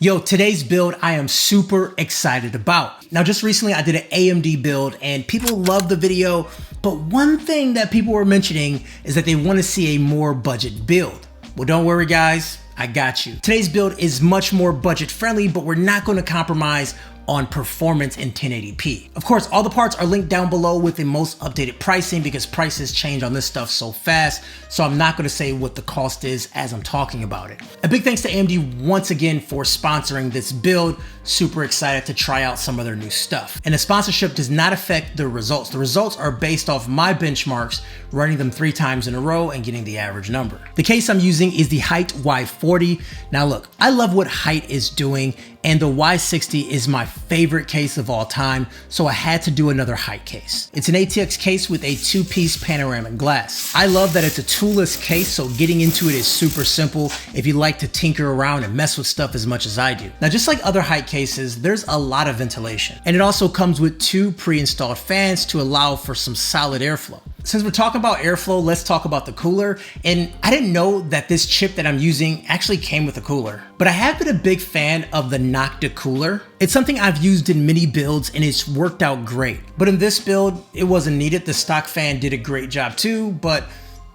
Yo, today's build I am super excited about. Now, just recently I did an AMD build and people loved the video, but one thing that people were mentioning is that they want to see a more budget build. Well, don't worry guys, I got you. Today's build is much more budget friendly, but we're not going to compromise on performance in 1080p. Of course, all the parts are linked down below with the most updated pricing because prices change on this stuff so fast, so I'm not gonna say what the cost is as I'm talking about it. A big thanks to AMD once again for sponsoring this build. Super excited to try out some of their new stuff. And the sponsorship does not affect the results. The results are based off my benchmarks, running them 3 times in a row and getting the average number. The case I'm using is the Height Y40. Now look, I love what Height is doing, and the Y60 is my favorite case of all time, so I had to do another Height case. It's an ATX case with a 2-piece panoramic glass. I love that it's a toolless case, so getting into it is super simple if you like to tinker around and mess with stuff as much as I do. Now, just like other Height cases, there's a lot of ventilation, and it also comes with 2 pre-installed fans to allow for some solid airflow. Since we're talking about airflow, let's talk about the cooler. And I didn't know that this chip that I'm using actually came with a cooler, but I have been a big fan of the Nocta cooler. It's something I've used in many builds and it's worked out great. But in this build, it wasn't needed. The stock fan did a great job too, but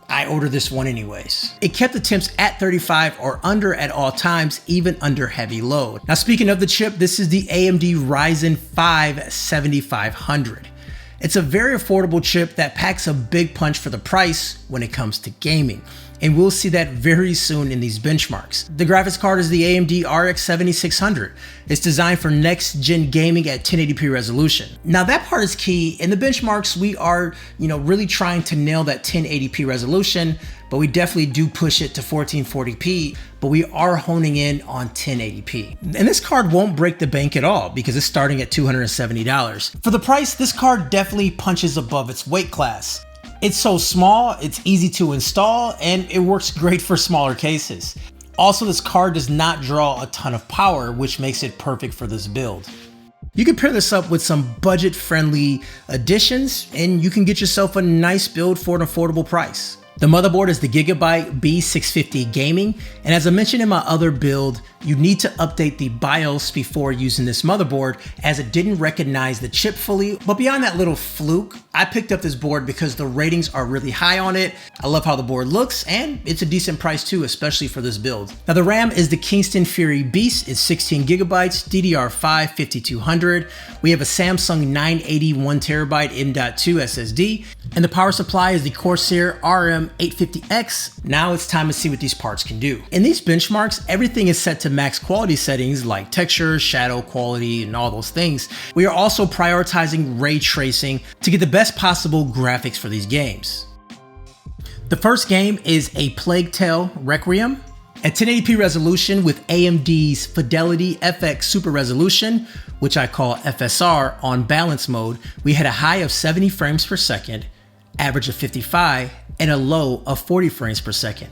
I ordered this one anyways. It kept the temps at 35 or under at all times, even under heavy load. Now, speaking of the chip, this is the AMD Ryzen 5 7500. It's a very affordable chip that packs a big punch for the price when it comes to gaming. And we'll see that very soon in these benchmarks. The graphics card is the AMD RX 7600. It's designed for next gen gaming at 1080p resolution. Now that part is key. In the benchmarks, we are, really trying to nail that 1080p resolution, but we definitely do push it to 1440p, but we are honing in on 1080p. And this card won't break the bank at all because it's starting at $270. For the price, this card definitely punches above its weight class. It's so small, it's easy to install, and it works great for smaller cases. Also, this card does not draw a ton of power, which makes it perfect for this build. You can pair this up with some budget-friendly additions, and you can get yourself a nice build for an affordable price. The motherboard is the Gigabyte B650 Gaming, and as I mentioned in my other build, you need to update the BIOS before using this motherboard as it didn't recognize the chip fully. But beyond that little fluke, I picked up this board because the ratings are really high on it. I love how the board looks, and it's a decent price too, especially for this build. Now the RAM is the Kingston Fury Beast. It's 16 gigabytes, DDR5 5200. We have a Samsung 980 1TB M.2 SSD, and the power supply is the Corsair RM850X. Now it's time to see what these parts can do. In these benchmarks, everything is set to max quality settings like texture, shadow quality, and all those things. We are also prioritizing ray tracing to get the best possible graphics for these games. The first game is A Plague Tale Requiem. At 1080p resolution with AMD's Fidelity FX Super Resolution, which I call FSR, on balance mode, we had a high of 70 frames per second, average of 55, and a low of 40 frames per second.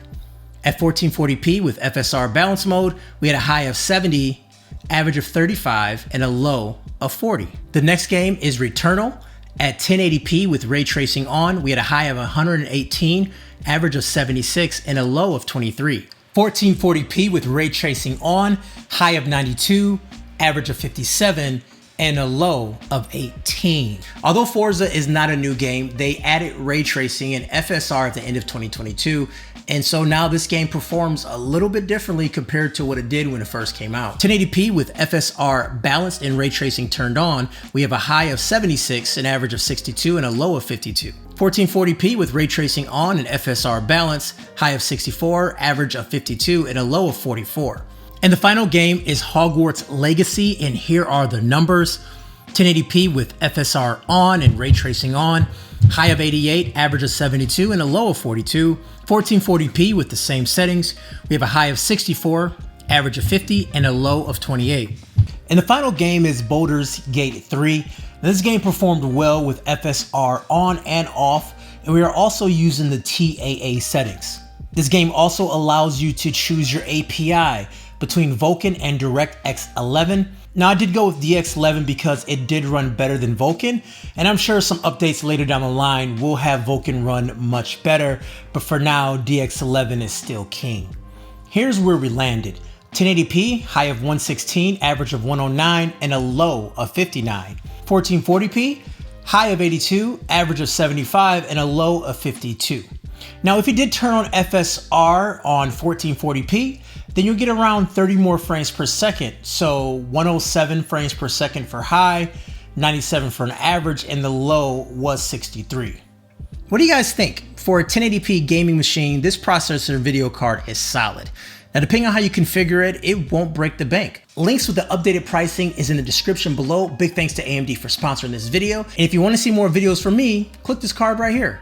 At 1440p with FSR balance mode, we had a high of 70, average of 35, and a low of 40. The next game is Returnal. At 1080p with ray tracing on, we had a high of 118, average of 76, and a low of 23. 1440p with ray tracing on, high of 92, average of 57, and a low of 18. Although Forza is not a new game, they added ray tracing and FSR at the end of 2022, and so now this game performs a little bit differently compared to what it did when it first came out. 1080p with FSR balanced and ray tracing turned on, we have a high of 76, an average of 62, and a low of 52. 1440p with ray tracing on and FSR balance, high of 64, average of 52, and a low of 44. And the final game is Hogwarts Legacy, and here are the numbers. 1080p with FSR on and ray tracing on, high of 88, average of 72, and a low of 42. 1440p with the same settings, we have a high of 64, average of 50, and a low of 28. And the final game is Baldur's Gate 3. This game performed well with FSR on and off, and we are also using the TAA settings. This game also allows you to choose your API between Vulkan and DirectX 11. Now I did go with DX11 because it did run better than Vulkan, and I'm sure some updates later down the line will have Vulkan run much better, but for now DX11 is still king. Here's where we landed. 1080p, high of 116, average of 109, and a low of 59. 1440p, high of 82, average of 75, and a low of 52. Now, if you did turn on FSR on 1440p, then you'll get around 30 more frames per second. So 107 frames per second for high, 97 for an average, and the low was 63. What do you guys think? For a 1080p gaming machine, this processor video card is solid. Now, depending on how you configure it, it won't break the bank. Links with the updated pricing is in the description below. Big thanks to AMD for sponsoring this video. And if you want to see more videos from me, click this card right here.